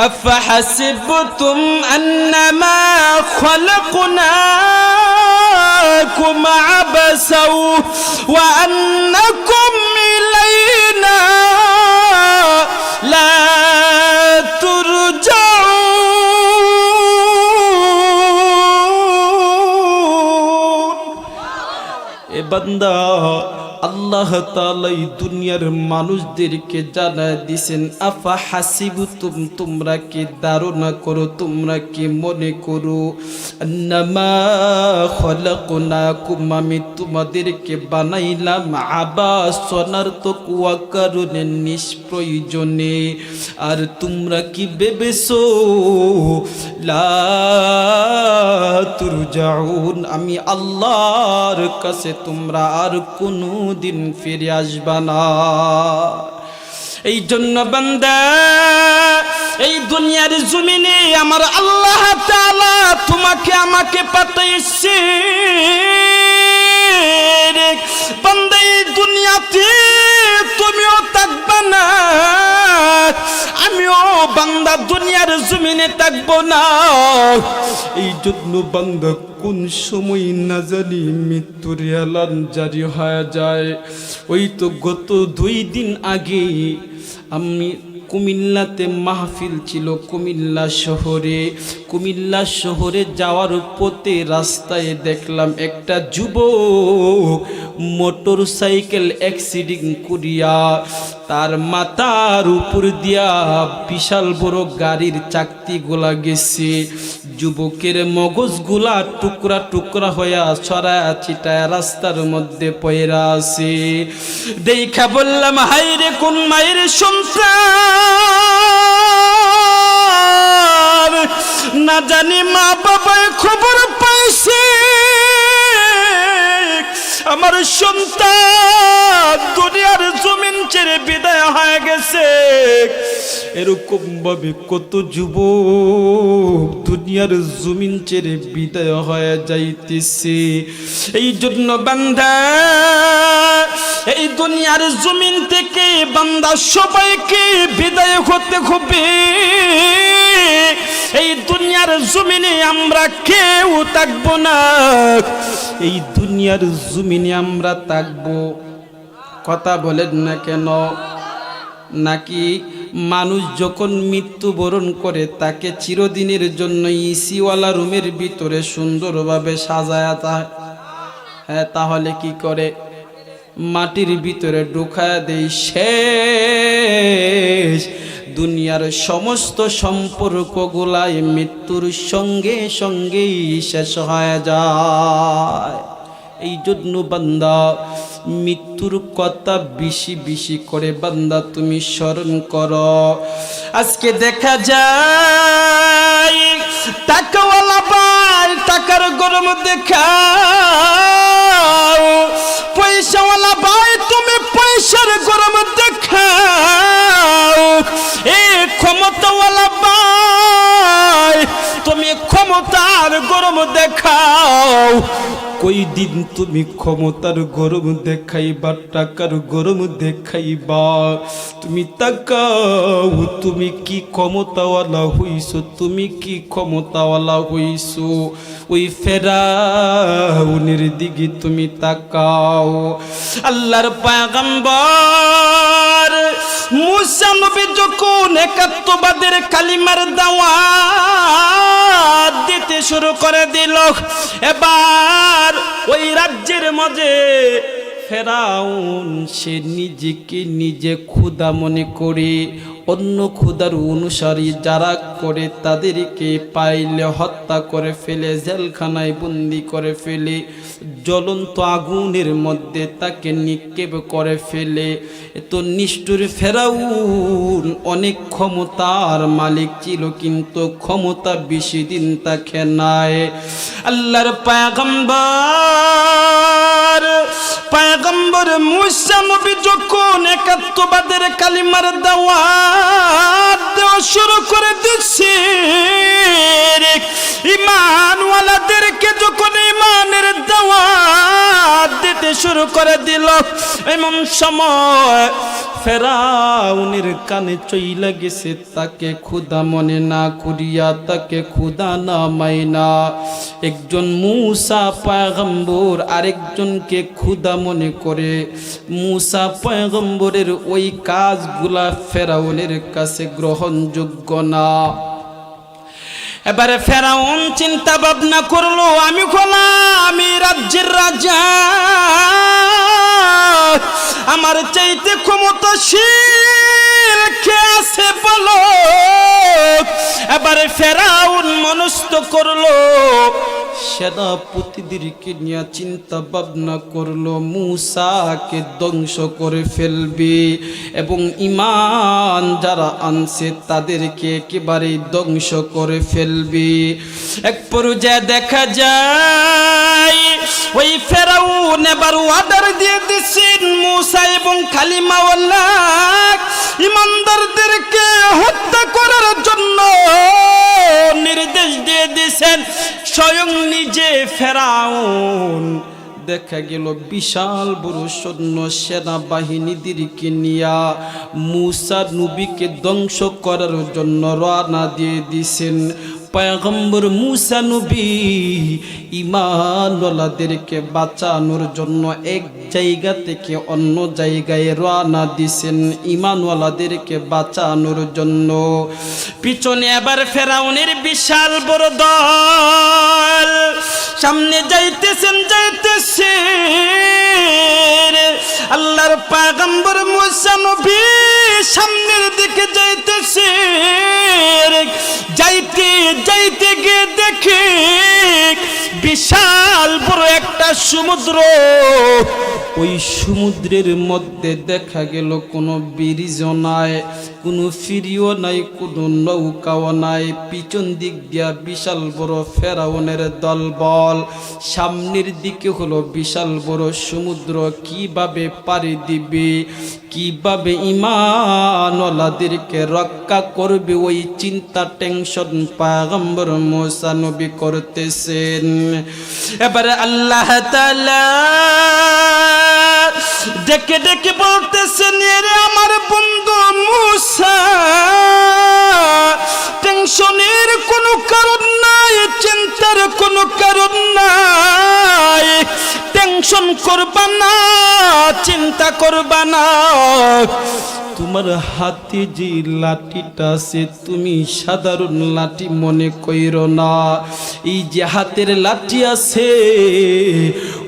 أفحسبتم أنما خلقناكم عبثا وأنكم إلينا لا ترجعون এ বান্দা আল্লাহ তাআলা এই দুনিয়ার মানুষদেরকে জানায় দিয়েছেন আফা হাসিবতুম তোমরা কি ধারণা করো তোমরা কি মনে করো আন্নামা খলাকনাকুম আমি তোমাদেরকে বানাইলাম আবাসনার তো কুয়া কারণে নিষ্প্রয়োজনে আর তোমরা কি ভেবেছো লা তুরজাউন আমি আল্লাহর কাছে তোমরা আর কোনো দিন ফিরে আসবা না এই জন্য বান্দা এই দুনিয়ার জমিনে আমার আল্লাহ তাআলা তোমাকে আমাকে পাঠাইছে বান্দা এই দুনিয়াতে তুমিও থাকবা না আমিও বান্দা দুনিয়ার জমিনে থাকবো না এই জন্য বান্দা কোন সময় না জানি মৃত্যুর এলান জারি হয়ে যায় ওই তো গত 2 দিন আগে আমি কুমিল্লাতে মাহফিল ছিল কুমিল্লা শহরে যাওয়ার পথে রাস্তায় দেখলাম একটা যুবক মোটরসাইকেল অ্যাক্সিডেন্ট করিয়া তার মাথার উপর দিয়া বিশাল বড় গাড়ির চাকতিগুলা গেছে যুবকের মগজগুলা টুকরা টুকরা হইয়া ছড়ায়া ছিটায়া রাস্তার মধ্যে পয়রা আছে দেখা বললাম হায়রে কোন মায়ের সন্তান না জানি মা বাবার খবর পাইছে আমার সন্তান দুনিয়ার জমিন ছেড়ে বিদায় হয়ে গেছে এরকম ভাবে কত যুবক দুনিয়ার জমিন ছেড়ে বিদায় হয়ে যাইতেছে এই জন্য বান্দা এই দুনিয়ার জমিন থেকে বান্দা সবাইকে বিদায় হতে হবে এই দুনিয়ার জমিনে আমরা কেউ থাকবো না এই দুনিয়ার জমিনে আমরা থাকবো কথা বলেন না কেন নাকি মানুষ যখন মৃত্যুবরণ করে তাকে চিরদিনের জন্য ইসিওয়ালা রুমের ভিতরে সুন্দরভাবে সাজায়া হ্যাঁ তাহলে কি করে মাটির ভিতরে ঢুকায়া দেই শেষ দুনিয়ার সমস্ত সম্পর্কগুলাই মৃত্যুর সঙ্গে সঙ্গেই শেষ হয়ে যায় এই জন্য বান্দা মৃত্যুর কথা বেশি বেশি করে বান্দা তুমি স্মরণ করো আজকে দেখা যায় টাকাওয়ালা ভাই টাকার গরম দেখাও পয়সাওয়ালা ভাই তুমি পয়সার গরম দেখাও এই ক্ষমতাওয়ালা ভাই তুমি ক্ষমতার গরম দেখাও কই দিন তুমি ক্ষমতার গরম দেখাইবা টাকার গরম দেখাইবা তুমি তাকাও তুমি কি ক্ষমতাওয়ালা হইছো তুমি কি ক্ষমতাওয়ালা হইছো ওই ফেরাউনের দিকে তুমি তাকাও আল্লাহর পয়গম্বর মুসা নবী যখন একাত্মবাদের কালিমার দাওয়াত দিতে শুরু করে দিল এবার ওই রাজ্যের মাঝে ফেরাউন সে নিজেকে নিজে খোদা মনে করে অন্য খোদার অনুসারী যারা করে তাদেরকে পাইলে হত্যা করে ফেলে জেলখানায় বন্দি করে ফেলে জ্বলন্ত আগুনের মধ্যে তাকে নিক্ষেপ করে ফেলে এত নিষ্ঠুর ফেরাউন অনেক ক্ষমতার মালিক ছিল কিন্তু ক্ষমতা বেশি দিন তাকে নাই আল্লাহর পয়গম্বর মুসা নবী যখন একাত্মবাদের কালিমার দাওয়াত দেওয়া শুরু করে দিচ্ছে ইমানওয়ালাদেরকে যখন ইমানের দাওয়াত দিতে শুরু করে দিল। এমন সময় ফেরাউনের কানে চইলা গেছে, তাকে ক্ষুধা মনে না করিয়া, তাকে ক্ষুধা না মাইনা একজন মূসা পয়গম্বর আরেকজনকে ক্ষুধা মনে করে। মূসা পয়গম্বরের ওই কাজগুলা ফেরাউনের কাছে গ্রহণযোগ্য না। এবারে ফেরাউন চিন্তা ভাবনা করলো, আমি আমি রাজ্যের রাজা, আমার চাইতে ক্ষমতাশীল কে আছে বলো। এবারে ফেরাউন মনস্থ করলো, সেনাপতিদেরকে নিয়ে চিন্তা ভাবনা করলো মূসাকে ধ্বংস করে ফেলবে এবং ঈমান যারা আনছে তাদেরকে একেবারে ধ্বংস করে ফেলবে। এক পর্যায়ে দেখা যায় ওই ফেরাউন এবার অর্ডার দিয়ে দিচ্ছেন মূসা এবং কালিমাওয়ালা ঈমানদারদেরকে হত্যা করার জন্য নির্দেশ দিয়ে দিয়েছেন। স্বয়ং নিজে ফেরাউন দেখা গেল বিশাল বড় সৈন্য সেনাবাহিনীদেরকে নিয়া মূসা নবীকে ধ্বংস করার জন্য রওনা দিয়ে দিয়েছেন। পয়গম্বর মূসা নবী ঈমানওয়ালাদেরকে বাঁচানোর জন্য এক জায়গা থেকে অন্য জায়গায় রওনা দিয়েছেন ঈমানওয়ালাদেরকে বাঁচানোর জন্য। পিছনে আবার ফেরাউনের বিশাল বড় দল সামনে যাইতেছেন। আল্লাহর পয়গম্বর মূসা নবী সামনের দিকে যাইতেছে। যাইতে গিয়ে দেখে বিশাল বড় একটা সমুদ্র। ওই সমুদ্রের মধ্যে দেখা গেল কোনো ব্রিজও নাই, কোনো ফিরিও নাই, কোনো নৌকাও নাই। পিছন দিক দিয়া বিশাল বড় ফেরাউনের দলবল, সামনের দিকে হলো বিশাল বড় সমুদ্র। কিভাবে পাড়ি দিবে, কিভাবে ঈমানওয়ালাদেরকে রক্ষা করবে, ওই চিন্তা টেনশন পয়গম্বর মূসা নবী করতেছেন। এবারে আল্লাহ তাআলা ডেকে ডেকে বলতেছেন, এরে আমার বন্ধু মূসা, টেনশনের কোনো কারণ নাই, চিন্তার কোনো কারণ নাই। টেনশন করবা না, চিন্তা করবা না। তোমার হাতে যে লাঠিটা আছে তুমি সাধারণ লাঠি মনে কইরো না। এই যে হাতের লাঠি আছে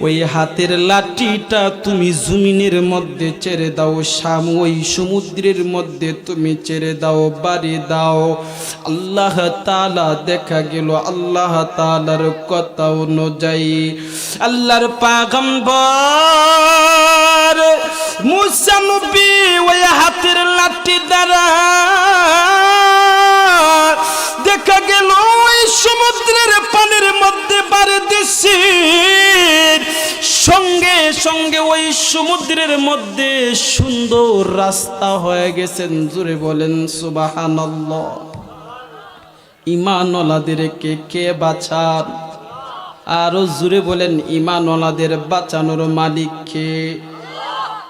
ওই হাতের লাঠিটা তুমি জমিনের মধ্যে ছেড়ে দাও, ওই সমুদ্রের মধ্যে তুমি ছেড়ে দাও, বাড়ি দাও। আল্লাহ তাআলা দেখা গেল আল্লাহ তাআলার কথা অনুযায়ী আল্লাহর পয়গম্বর মূসা নবী ওই হাতের লাঠি দ্বারা দেখা গেল ওই সমুদ্রের পানির মধ্যে বাড়ি দিছে। সঙ্গে সঙ্গে ওই সমুদ্রের মধ্যে সুন্দর রাস্তা হয়ে গেছেন। জোরে বলেন সুবহানাল্লাহ। ঈমানওয়ালাদেরকে কে বাঁচান? আরো জোরে বলেন ঈমানওয়ালাদের বাঁচানোর মালিক কে?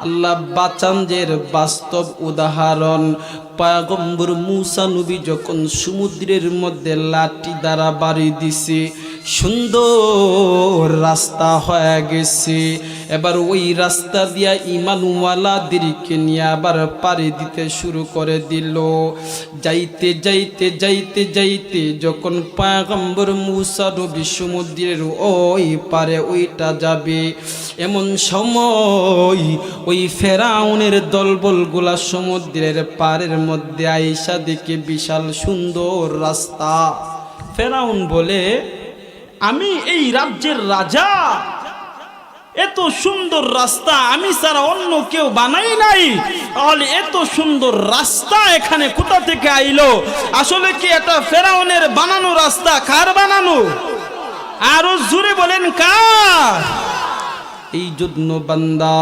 আল্লাহ বাঁচানদের বাস্তব উদাহরণ। পয়গম্বর মূসা নবী যখন সমুদ্রের মধ্যে লাঠি দ্বারা বাড়ি দিছে, সুন্দর রাস্তা হয়ে গেছে। এবার ওই রাস্তা দিয়া ঈমানওয়ালাদেরকে নিয়ে আবার পাড়ি দিতে শুরু করে দিল। যাইতে যাইতে যাইতে যাইতে যখন পয়গম্বর মূসা নবী সমুদ্রের ওই পারে ওইটা যাবে, এমন সময় ওই ফেরাউনের দলবলগুলা সমুদ্রের পাড়ের মধ্যে আইসা দেখে বিশাল সুন্দর রাস্তা। ফেরাউন বলে, আমি এই রাজ্যের রাজা, এত সুন্দর রাস্তা আমি ছাড়া অন্য কেউ বানাই নাই, তাহলে এত সুন্দর রাস্তা এখানে কোথা থেকে আইলো? আসলে কি এটা ফেরাউনের বানানো রাস্তা? কার বানানো? আরো জোরে বলেন কার? এই জন্য বান্দা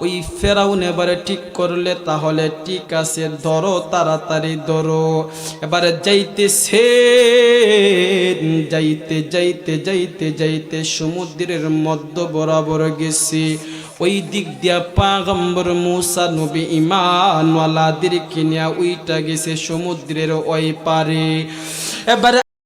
ওই ফেরাউন এবারে ঠিক করলে তাহলে ঠিক আছে, ধরো তাড়াতাড়ি ধরো। এবারে যাইতেছে, যাইতে যাইতে যাইতে যাইতে সমুদ্রের মধ্য বরাবর গেছি। ওই দিক দিয়া পয়গম্বর মুসা নবী ঈমানওয়ালাদেরকে নিয়ে উইটা গেছে সমুদ্রের ওই পারে। এবারে